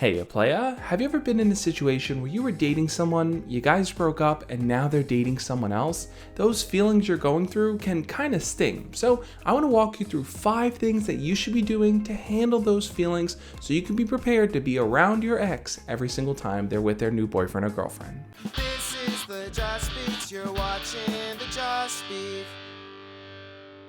Hey, a playa, have you ever been in a situation where you were dating someone, you guys broke up, and now they're dating someone else? Those feelings you're going through can kind of sting. So I want to walk you through 5 things that you should be doing to handle those feelings so you can be prepared to be around your ex every single time they're with their new boyfriend or girlfriend. This is the Just Beef, you're watching the Just Beef.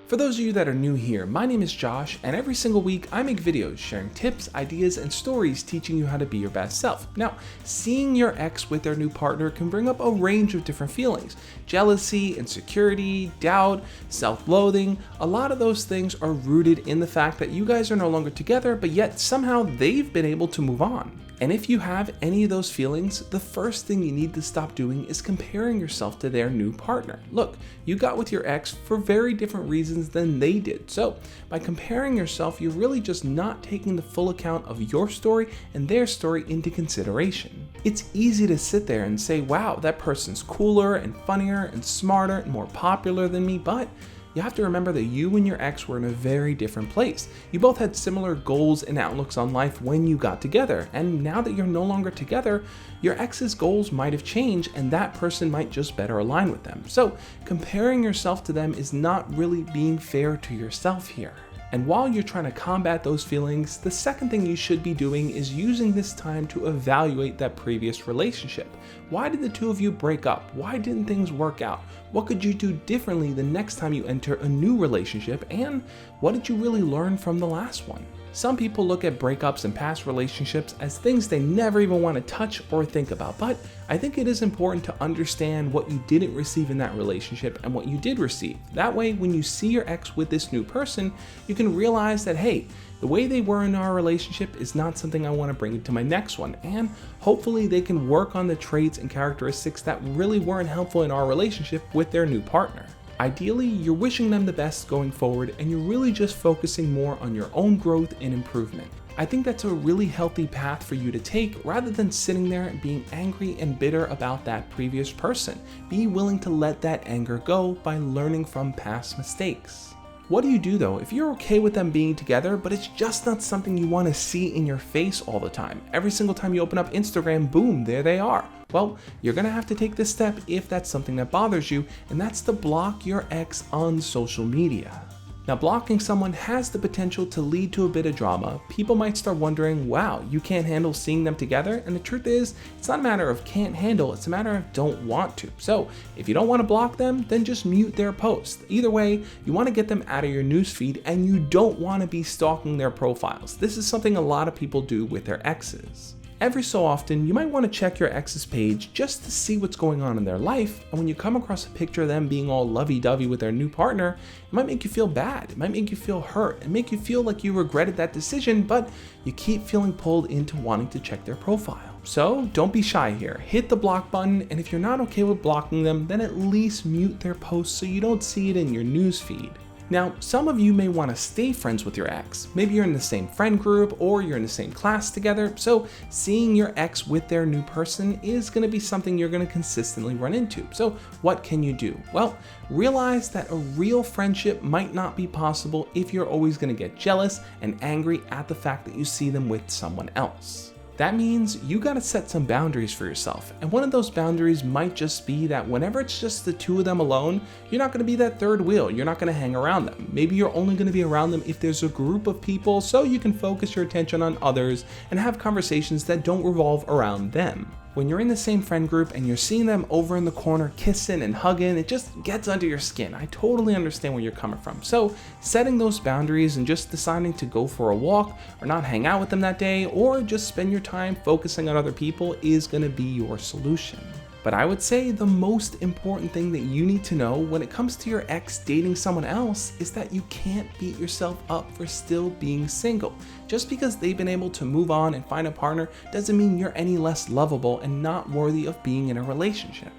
For those of you that are new here, my name is Josh, and every single week I make videos sharing tips, ideas, and stories teaching you how to be your best self. Now, seeing your ex with their new partner can bring up a range of different feelings. Jealousy, insecurity, doubt, self-loathing. A lot of those things are rooted in the fact that you guys are no longer together, but yet somehow they've been able to move on. And if you have any of those feelings, the first thing you need to stop doing is comparing yourself to their new partner. Look, you got with your ex for very different reasons than they did. So by comparing yourself, you're really just not taking the full account of your story and their story into consideration. It's easy to sit there and say, wow, that person's cooler and funnier and smarter and more popular than me, but you have to remember that you and your ex were in a very different place. You both had similar goals and outlooks on life when you got together, and now that you're no longer together, your ex's goals might have changed and that person might just better align with them. So comparing yourself to them is not really being fair to yourself here. And while you're trying to combat those feelings, the second thing you should be doing is using this time to evaluate that previous relationship. Why did the two of you break up? Why didn't things work out? What could you do differently the next time you enter a new relationship? And what did you really learn from the last one? Some people look at breakups and past relationships as things they never even want to touch or think about, but I think it is important to understand what you didn't receive in that relationship and what you did receive. That way, when you see your ex with this new person, you can realize that, hey, the way they were in our relationship is not something I want to bring into my next one, and hopefully they can work on the traits and characteristics that really weren't helpful in our relationship with their new partner. Ideally, you're wishing them the best going forward and you're really just focusing more on your own growth and improvement. I think that's a really healthy path for you to take rather than sitting there and being angry and bitter about that previous person. Be willing to let that anger go by learning from past mistakes. What do you do though if you're okay with them being together, but it's just not something you want to see in your face all the time? Every single time you open up Instagram, boom, there they are. Well, you're gonna have to take this step if that's something that bothers you, and that's to block your ex on social media. Now, blocking someone has the potential to lead to a bit of drama. People might start wondering, wow, you can't handle seeing them together? And the truth is, it's not a matter of can't handle, it's a matter of don't want to. So if you don't want to block them, then just mute their post. Either way, you want to get them out of your newsfeed and you don't want to be stalking their profiles. This is something a lot of people do with their exes. Every so often, you might want to check your ex's page just to see what's going on in their life, and when you come across a picture of them being all lovey-dovey with their new partner, it might make you feel bad, it might make you feel hurt, and make you feel like you regretted that decision, but you keep feeling pulled into wanting to check their profile. So don't be shy here, hit the block button, and if you're not okay with blocking them, then at least mute their posts so you don't see it in your newsfeed. Now, some of you may want to stay friends with your ex. Maybe you're in the same friend group or you're in the same class together, so seeing your ex with their new person is going to be something you're going to consistently run into. So what can you do? Well, realize that a real friendship might not be possible if you're always going to get jealous and angry at the fact that you see them with someone else. That means you gotta set some boundaries for yourself, and one of those boundaries might just be that whenever it's just the two of them alone, you're not gonna be that third wheel, you're not gonna hang around them. Maybe you're only gonna be around them if there's a group of people so you can focus your attention on others and have conversations that don't revolve around them. When you're in the same friend group and you're seeing them over in the corner kissing and hugging, it just gets under your skin. I totally understand where you're coming from. So setting those boundaries and just deciding to go for a walk or not hang out with them that day or just spend your time focusing on other people is going to be your solution. But I would say the most important thing that you need to know when it comes to your ex dating someone else is that you can't beat yourself up for still being single. Just because they've been able to move on and find a partner doesn't mean you're any less lovable and not worthy of being in a relationship.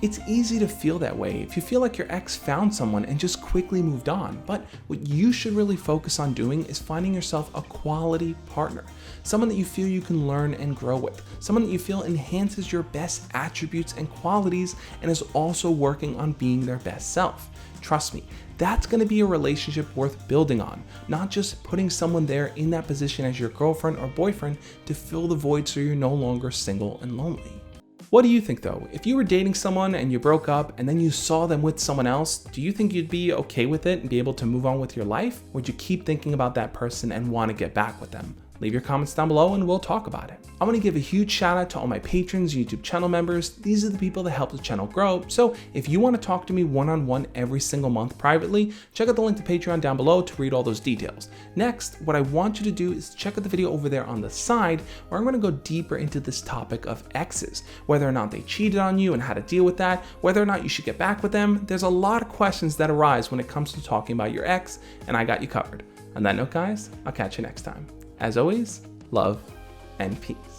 It's easy to feel that way if you feel like your ex found someone and just quickly moved on, but what you should really focus on doing is finding yourself a quality partner, someone that you feel you can learn and grow with, someone that you feel enhances your best attributes and qualities and is also working on being their best self. Trust me, that's going to be a relationship worth building on, not just putting someone there in that position as your girlfriend or boyfriend to fill the void so you're no longer single and lonely. What do you think though? If you were dating someone and you broke up and then you saw them with someone else, do you think you'd be okay with it and be able to move on with your life? Or would you keep thinking about that person and want to get back with them? Leave your comments down below and we'll talk about it. I want to give a huge shout out to all my patrons, YouTube channel members. These are the people that help the channel grow. So if you want to talk to me one-on-one every single month privately, check out the link to Patreon down below to read all those details. Next, what I want you to do is check out the video over there on the side where I'm going to go deeper into this topic of exes, whether or not they cheated on you and how to deal with that, whether or not you should get back with them. There's a lot of questions that arise when it comes to talking about your ex, and I got you covered. On that note, guys, I'll catch you next time. As always, love and peace.